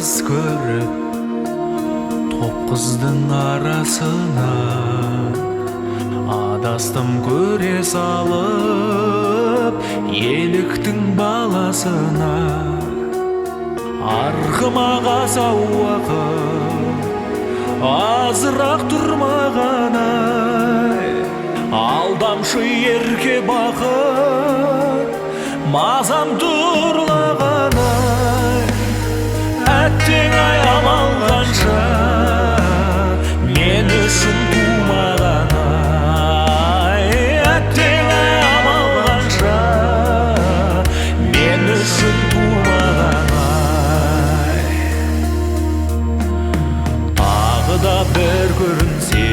қыз көріп топ қыздың арасына адастым көре салып еліктің баласына. Арқыма қазау уақыт азырақ тұрмағаны, алдамшы ерке бақыт мазам тұрлағаны. Әттең ай амал қанша мен үшін тумағаны, әттең ай амал қанша мен үшін тумағаны. Тағы да бір көрінсе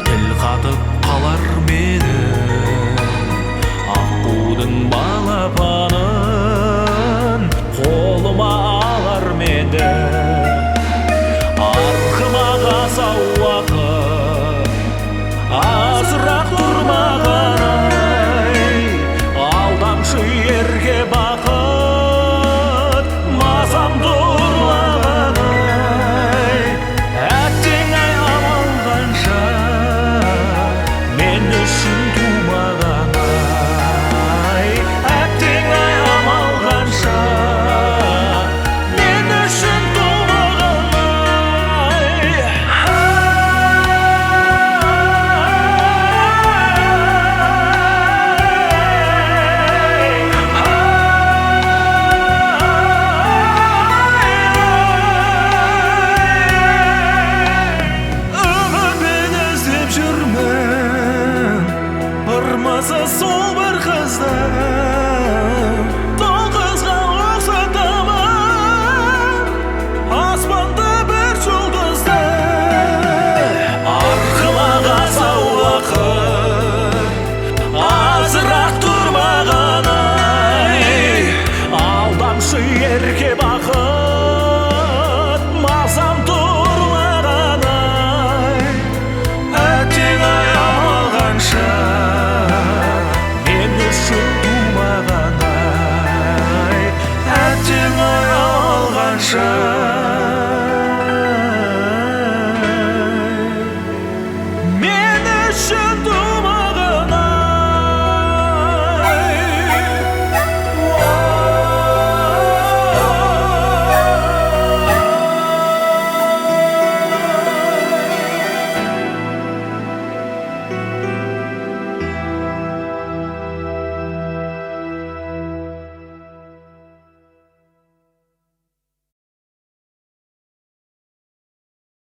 тіл қатып қалар менің, аққудың балапанын қолыма алар меді. Арқыма қазау уақыт азырақ тұрмағаны, алдамшы ерке бақыт мазам тұрлағаны. Әттең ай амал қанша мен үшін тумағаны, әттең ай амал қанша мен үшін тумағаны. Үмітпен іздеп жүрмін ырмасы сол бір қызды, сол қызға ұқсатамын аспанда бір жұлдызды. Арқыма қазау уақыт азырақ тұрмағаны, алдамшы ерке